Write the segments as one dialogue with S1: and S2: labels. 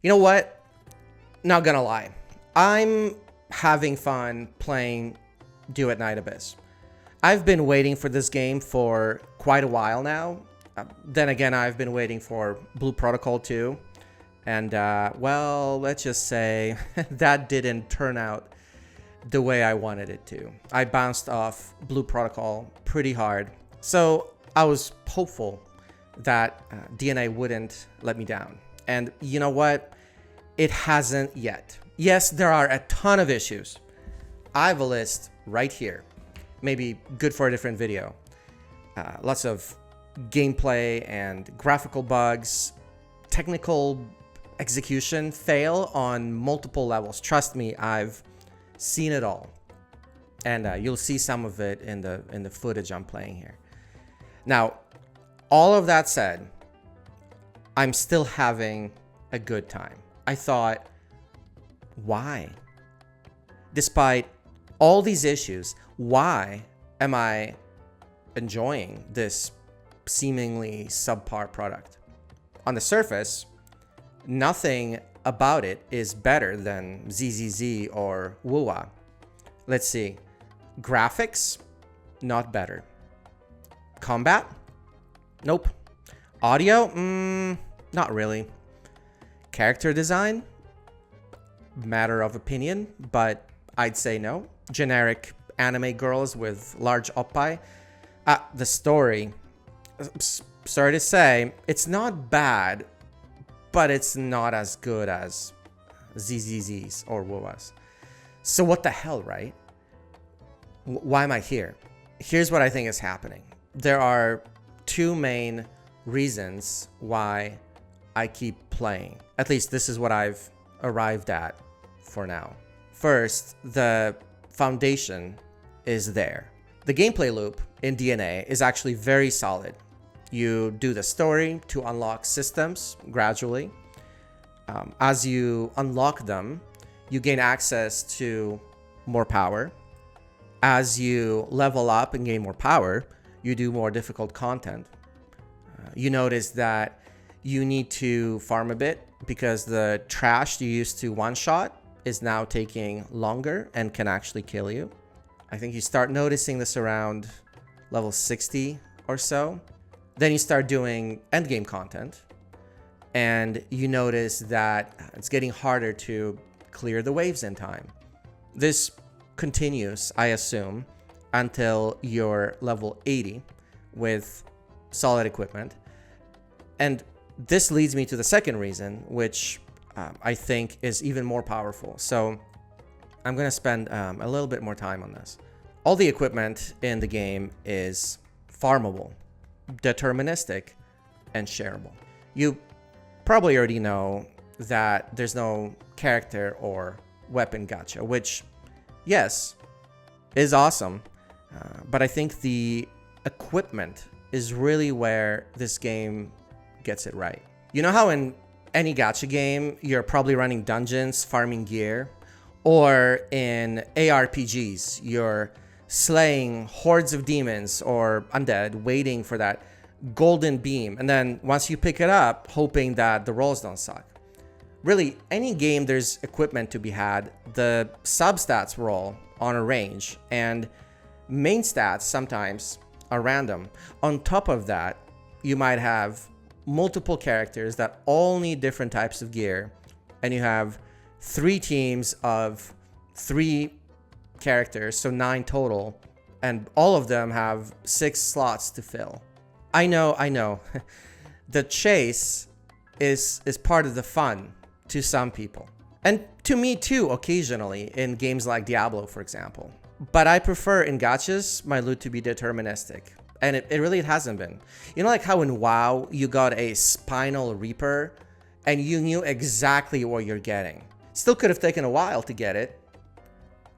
S1: You know what? Not gonna lie. I'm having fun playing Duet Night Abyss. I've been waiting for this game for quite a while now. Then again, I've been waiting for Blue Protocol 2. And, well, let's just say that didn't turn out the way I wanted it to. I bounced off Blue Protocol pretty hard. So I was hopeful that DNA wouldn't let me down. And you know what? It hasn't yet. Yes, there are a ton of issues. I have a list right here. Maybe good for a different video. Lots of gameplay and graphical bugs, technical execution fail on multiple levels. Trust me, I've seen it all. And you'll see some of it in the footage I'm playing here. Now, all of that said, I'm still having a good time. I thought, why? Despite all these issues, why am I enjoying this seemingly subpar product? On the surface, nothing about it is better than ZZZ or Wuwa. Let's see. Graphics, not better. Combat? Nope. Audio? Not really. Character design? Matter of opinion, but I'd say no. Generic anime girls with large oppai. The story, sorry to say, it's not bad, but it's not as good as ZZZs or WoWas. So what the hell, right? Why am I here? Here's what I think is happening. There are two main reasons why I keep playing. At least this is what I've arrived at for now. First, the foundation is there. The gameplay loop in DNA is actually very solid. You do the story to unlock systems gradually. As you unlock them, you gain access to more power. As you level up and gain more power, you do more difficult content. You notice that you need to farm a bit because the trash you used to one-shot is now taking longer and can actually kill you. I think you start noticing this around level 60 or so. Then you start doing endgame content and you notice that it's getting harder to clear the waves in time. This continues, I assume, until you're level 80 with solid equipment. And this leads me to the second reason, which I think is even more powerful. So I'm going to spend a little bit more time on this. All the equipment in the game is farmable, deterministic, and shareable. You probably already know that there's no character or weapon gacha, which, yes, is awesome. But I think the equipment is really where this game gets it right. You know how in any gacha game, you're probably running dungeons, farming gear, or in ARPGs, you're slaying hordes of demons or undead, waiting for that golden beam. And then once you pick it up, hoping that the rolls don't suck. Really, any game there's equipment to be had, the substats roll on a range, and main stats sometimes are random. On top of that, you might have multiple characters that all need different types of gear, and you have 3 teams of 3 characters, so 9 total, and all of them have 6 slots to fill. I know. The chase is part of the fun to some people, and to me too occasionally in games like Diablo, for example. But I prefer in gachas my loot to be deterministic. And it really hasn't been. You know, like how in WoW you got a Spinal Reaper and you knew exactly what you're getting. Still could have taken a while to get it,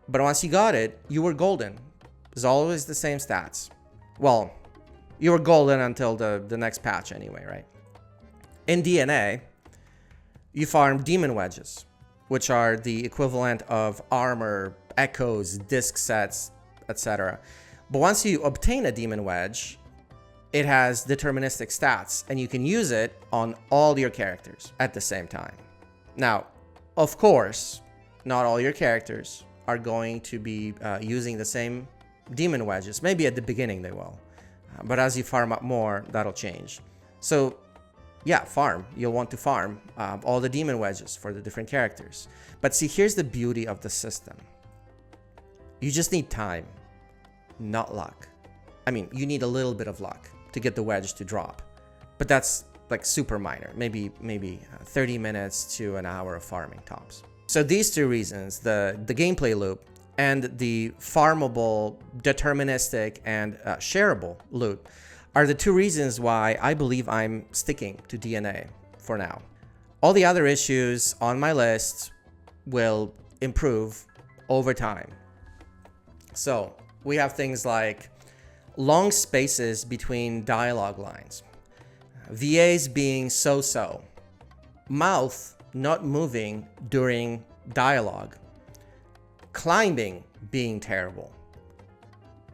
S1: but once you got it, you were golden. It was always the same stats. Well, you were golden until the next patch anyway, right? In DNA, you farm demon wedges, which are the equivalent of armor, echoes, disc sets, etc. But once you obtain a demon wedge, it has deterministic stats, and you can use it on all your characters at the same time. Now, of course, not all your characters are going to be using the same demon wedges. Maybe at the beginning they will. But as you farm up more, that'll change. So yeah, farm. You'll want to farm all the demon wedges for the different characters. But see, here's the beauty of the system. You just need time, not luck. I mean, you need a little bit of luck to get the wedge to drop. But that's like super minor, maybe 30 minutes to an hour of farming tops. So these two reasons, the gameplay loop and the farmable, deterministic, and shareable loot, are the two reasons why I believe I'm sticking to DNA for now. All the other issues on my list will improve over time. So we have things like long spaces between dialogue lines, VAs being so-so, mouth not moving during dialogue, climbing being terrible,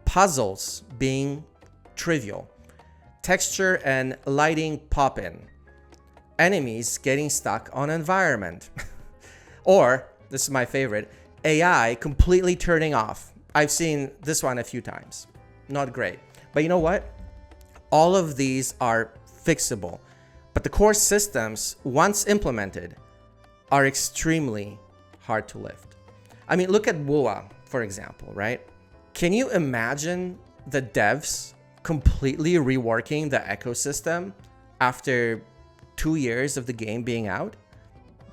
S1: puzzles being trivial, texture and lighting pop-in, enemies getting stuck on environment, or, this is my favorite, AI completely turning off. I've seen this one a few times. Not great. But you know what? All of these are fixable. But the core systems, once implemented, are extremely hard to lift. I mean, look at WoA, for example, right? Can you imagine the devs completely reworking the ecosystem after 2 years of the game being out?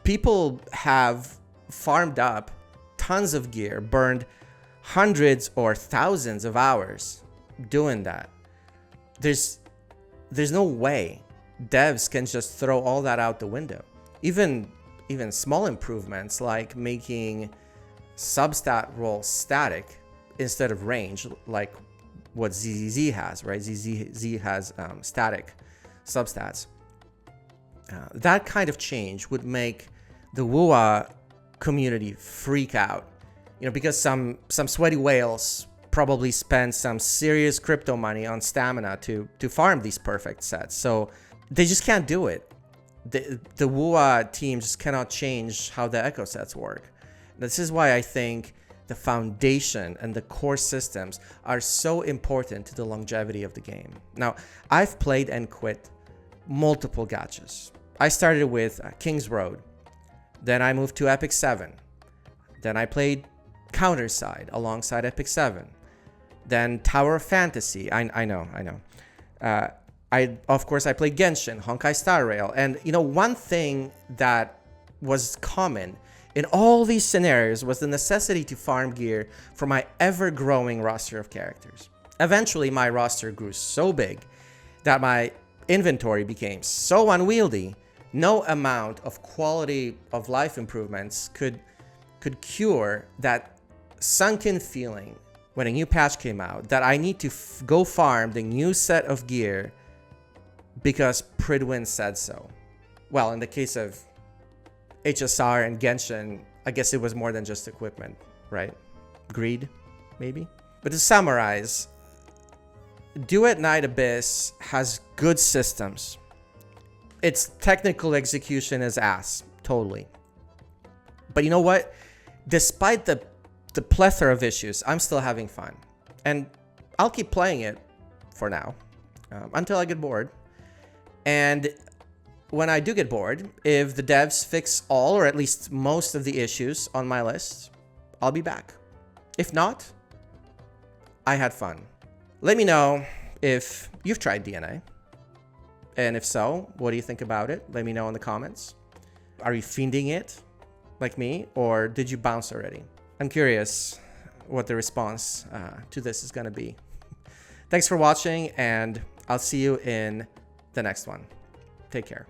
S1: People have farmed up tons of gear, burned hundreds or thousands of hours doing that. There's no way devs can just throw all that out the window. Even small improvements like making substat rolls static instead of range, like what ZZZ has, right? ZZZ has static substats. That kind of change would make the WoA community freak out, you know, because some sweaty whales probably spend some serious crypto money on stamina to farm these perfect sets. So they just can't do it. The WoA team just cannot change how the echo sets work. This is why I think the foundation and the core systems are so important to the longevity of the game. Now, I've played and quit multiple gachas. I started with King's Road. Then I moved to Epic 7. Then I played Counterside alongside Epic 7. Then Tower of Fantasy. I know. Of course, I played Genshin, Honkai Star Rail. And, you know, one thing that was common in all these scenarios was the necessity to farm gear for my ever-growing roster of characters. Eventually, my roster grew so big that my inventory became so unwieldy, no amount of quality of life improvements could cure that sunken feeling when a new patch came out that I need to go farm the new set of gear because Pridwin said so. Well, in the case of HSR and Genshin, I guess it was more than just equipment, right? Greed, maybe? But to summarize, Duet Night Abyss has good systems. Its technical execution is ass, totally. But you know what? Despite the plethora of issues, I'm still having fun. And I'll keep playing it for now, until I get bored. And when I do get bored, if the devs fix all or at least most of the issues on my list, I'll be back. If not, I had fun. Let me know if you've tried DNA. And if so, what do you think about it? Let me know in the comments. Are you fiending it like me, or did you bounce already? I'm curious what the response to this is going to be. Thanks for watching, and I'll see you in the next one. Take care.